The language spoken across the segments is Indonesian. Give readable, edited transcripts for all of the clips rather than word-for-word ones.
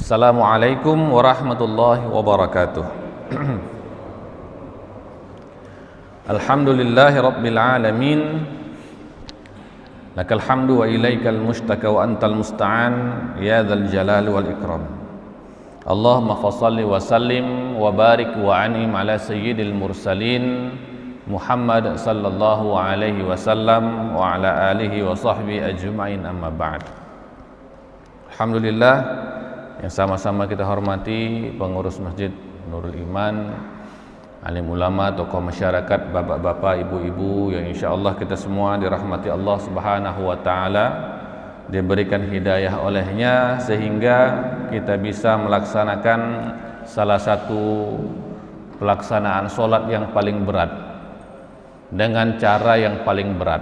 Assalamualaikum warahmatullahi wabarakatuh. Alhamdulillahi rabbil alamin. Lakal hamdu wa ilaikal mustaka wa antal musta'an ya dzal jalali wal ikram. Allahumma fassalli wa sallim wa barik wa an'im ala sayyidil mursalin Muhammad sallallahu alaihi wasallam wa ala alihi wa sahbihi ajma'in, amma ba'd. Alhamdulillah, yang sama-sama kita hormati pengurus Masjid Nurul Iman, alim ulama, tokoh masyarakat, bapak-bapak, ibu-ibu yang insyaallah kita semua dirahmati Allah Subhanahu wa taala, diberikan hidayah olehnya sehingga kita bisa melaksanakan salah satu pelaksanaan solat yang paling berat dengan cara yang paling berat.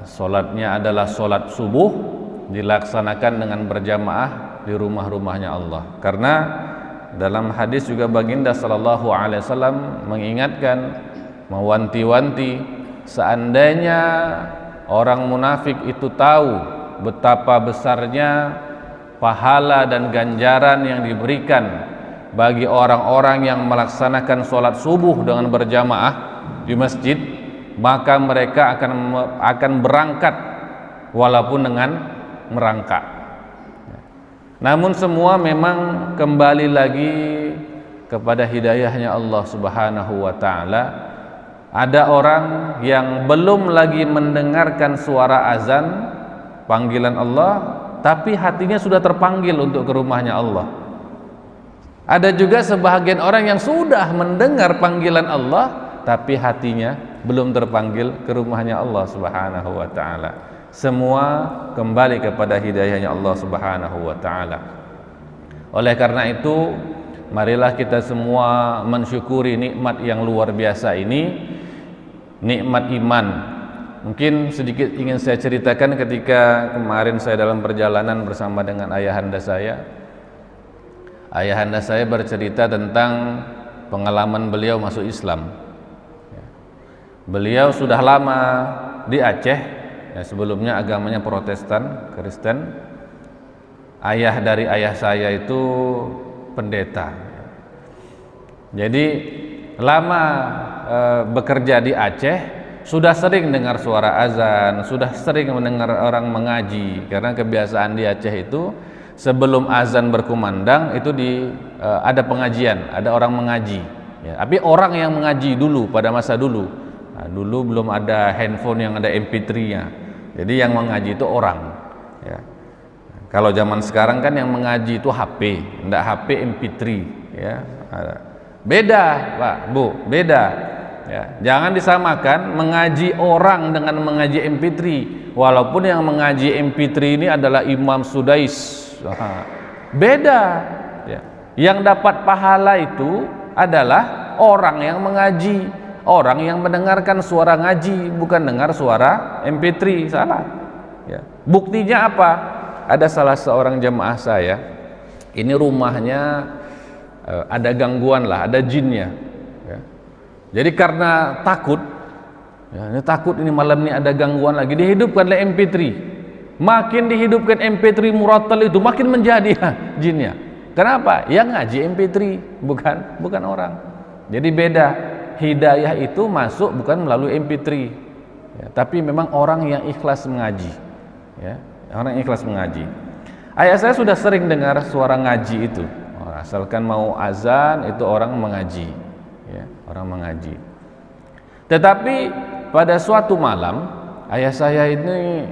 Solatnya adalah solat subuh, dilaksanakan dengan berjamaah di rumah-rumahnya Allah. Karena dalam hadis juga baginda sallallahu alaihi wasallam mengingatkan, mewanti-wanti, seandainya orang munafik itu tahu betapa besarnya pahala dan ganjaran yang diberikan bagi orang-orang yang melaksanakan sholat subuh dengan berjamaah di masjid, maka mereka akan berangkat walaupun dengan merangkak. Namun semua memang kembali lagi kepada hidayahnya Allah Subhanahu wa taala. Ada orang yang belum lagi mendengarkan suara azan panggilan Allah, tapi hatinya sudah terpanggil untuk ke rumahnya Allah. Ada juga sebahagian orang yang sudah mendengar panggilan Allah, tapi hatinya belum terpanggil ke rumahnya Allah Subhanahu wa taala. Semua kembali kepada hidayahnya Allah Subhanahu wa taala. Oleh karena itu, marilah kita semua mensyukuri nikmat yang luar biasa ini, nikmat iman. Mungkin sedikit ingin saya ceritakan ketika kemarin saya dalam perjalanan bersama dengan ayahanda saya. Ayahanda saya bercerita tentang pengalaman beliau masuk Islam. Beliau sudah lama di Aceh. Sebelumnya agamanya Protestan, Kristen. Ayah dari ayah saya itu pendeta. Jadi lama bekerja di Aceh, sudah sering dengar suara azan, sudah sering mendengar orang mengaji. Karena kebiasaan di Aceh itu sebelum azan berkumandang itu ada pengajian, ada orang mengaji. Tapi orang yang mengaji dulu pada masa dulu. Dulu belum ada handphone yang ada MP3-nya. Jadi yang mengaji itu orang. Kalau zaman sekarang kan yang mengaji itu HP, enggak HP MP3. Beda, Pak, Bu, beda. Jangan disamakan mengaji orang dengan mengaji MP3. Walaupun yang mengaji MP3 ini adalah Imam Sudais. Beda. Yang dapat pahala itu adalah orang yang mengaji, orang yang mendengarkan suara ngaji, bukan dengar suara MP3. Salah. Buktinya apa? Ada salah seorang jemaah saya, ini rumahnya ada gangguan lah, ada jinnya. Jadi karena takut, ini takut ini malam ini ada gangguan lagi, dihidupkanlah MP3. Makin dihidupkan MP3 murattal itu makin menjadi jinnya. Kenapa? Yang ngaji MP3, bukan orang. Jadi beda. Hidayah itu masuk bukan melalui MP3, tapi memang orang yang ikhlas mengaji. Orang yang ikhlas mengaji. Ayah saya sudah sering dengar suara ngaji itu. Asalkan mau azan itu orang mengaji, orang mengaji. Tetapi pada suatu malam ayah saya ini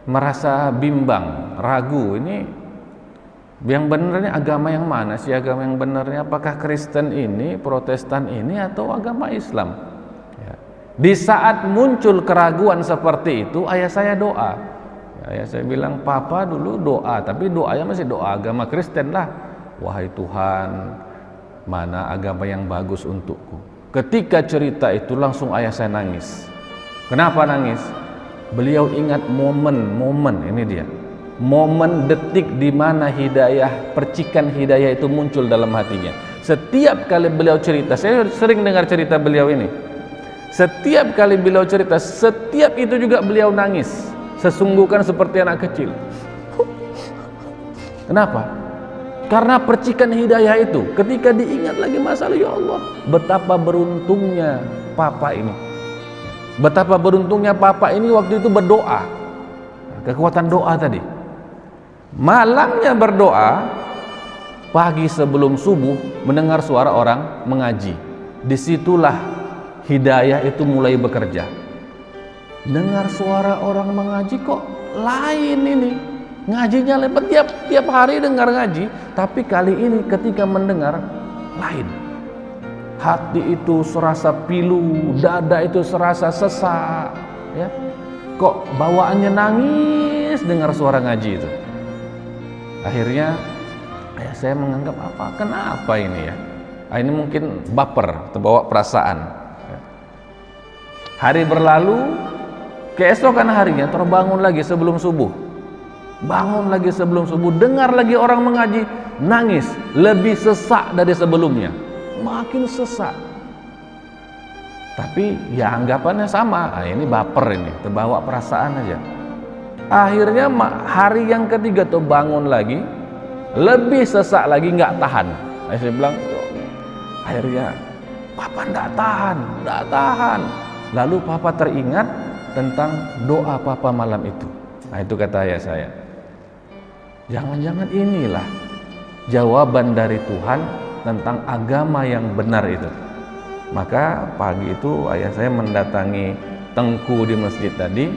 merasa bimbang, ragu, ini yang benarnya agama yang mana sih? Agama yang benarnya apakah Kristen ini, Protestan ini, atau agama Islam? Di saat muncul keraguan seperti itu, ayah saya doa. Ayah saya bilang, papa dulu doa, tapi doanya masih doa agama Kristen lah. Wahai Tuhan, mana agama yang bagus untukku? Ketika cerita itu langsung ayah saya nangis. Kenapa nangis? Beliau ingat momen ini dia. Momen detik di mana hidayah, percikan hidayah itu muncul dalam hatinya. Setiap kali beliau cerita, saya sering dengar cerita beliau ini. Setiap kali beliau cerita, setiap itu juga beliau nangis, sesungguhkan seperti anak kecil. Kenapa? Karena percikan hidayah itu ketika diingat lagi masalah, ya Allah, betapa beruntungnya papa ini. Betapa beruntungnya papa ini waktu itu berdoa. Kekuatan doa tadi. Malangnya berdoa, pagi sebelum subuh mendengar suara orang mengaji. Disitulah hidayah itu mulai bekerja. Dengar suara orang mengaji kok lain ini. Ngajinya lebat, tiap hari dengar ngaji, tapi kali ini ketika mendengar lain. Hati itu serasa pilu, dada itu serasa sesak, ya. Kok bawaannya nangis dengar suara ngaji itu. Akhirnya saya menganggap kenapa ini ya? Ini mungkin baper, terbawa perasaan. Hari berlalu, keesokan harinya terbangun lagi sebelum subuh. Bangun lagi sebelum subuh, dengar lagi orang mengaji, nangis, lebih sesak dari sebelumnya, makin sesak. Tapi ya anggapannya sama, ini baper ini, terbawa perasaan aja. Akhirnya hari yang ketiga tuh bangun lagi, lebih sesak lagi, nggak tahan. Saya bilang, akhirnya papa nggak tahan. Lalu papa teringat tentang doa papa malam itu. Nah itu kata ayah saya, jangan-jangan inilah jawaban dari Tuhan tentang agama yang benar itu. Maka pagi itu ayah saya mendatangi Tengku di masjid tadi,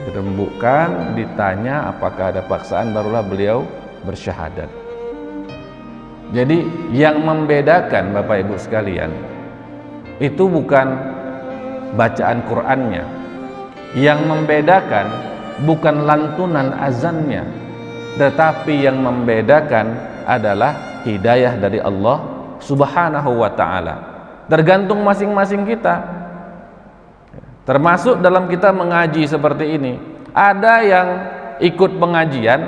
dirembukkan, ditanya apakah ada paksaan, barulah beliau bersyahadat. Jadi yang membedakan Bapak Ibu sekalian itu bukan bacaan Qur'annya, yang membedakan bukan lantunan azannya, tetapi yang membedakan adalah hidayah dari Allah Subhanahu wa ta'ala. Tergantung masing-masing kita. Termasuk dalam kita mengaji seperti ini, ada yang ikut pengajian,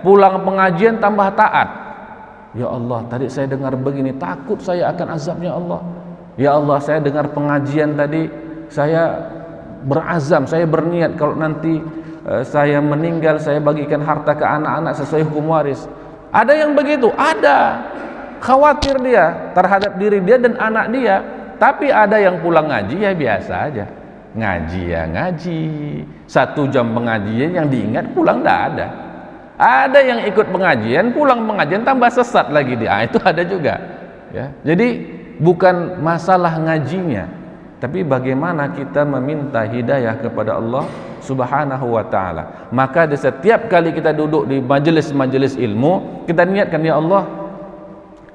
pulang pengajian tambah taat. Ya Allah, tadi saya dengar begini, takut saya akan azabnya Allah. Ya Allah, saya dengar pengajian tadi, saya berazam, saya berniat kalau nanti saya meninggal, saya bagikan harta ke anak-anak sesuai hukum waris. Ada yang begitu, ada. Khawatir dia terhadap diri dia dan anak dia. Tapi ada yang pulang ngaji ya biasa aja. Ngaji ya ngaji. 1 jam pengajian yang diingat, pulang tidak ada. Ada yang ikut pengajian, pulang pengajian tambah sesat lagi dia. Itu ada juga. Ya. Jadi bukan masalah ngajinya, tapi bagaimana kita meminta hidayah kepada Allah Subhanahu wa ta'ala. Maka di setiap kali kita duduk di majelis-majelis ilmu, kita niatkan, ya Allah,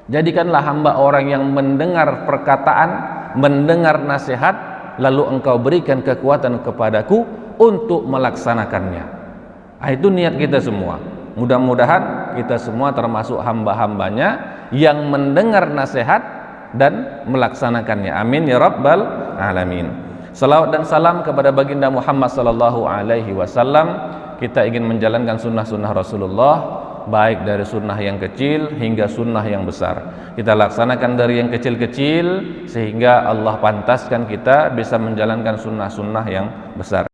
jadikanlah hamba orang yang mendengar perkataan, mendengar nasihat, lalu engkau berikan kekuatan kepadaku untuk melaksanakannya. Itu niat kita semua. Mudah-mudahan kita semua termasuk hamba-hambanya yang mendengar nasihat dan melaksanakannya. Amin ya rabbal alamin. Salawat dan salam kepada baginda Muhammad sallallahu alaihi wasallam. Kita ingin menjalankan sunnah-sunnah Rasulullah, baik dari sunnah yang kecil hingga sunnah yang besar. Kita laksanakan dari yang kecil-kecil sehingga Allah pantaskan kita bisa menjalankan sunnah-sunnah yang besar.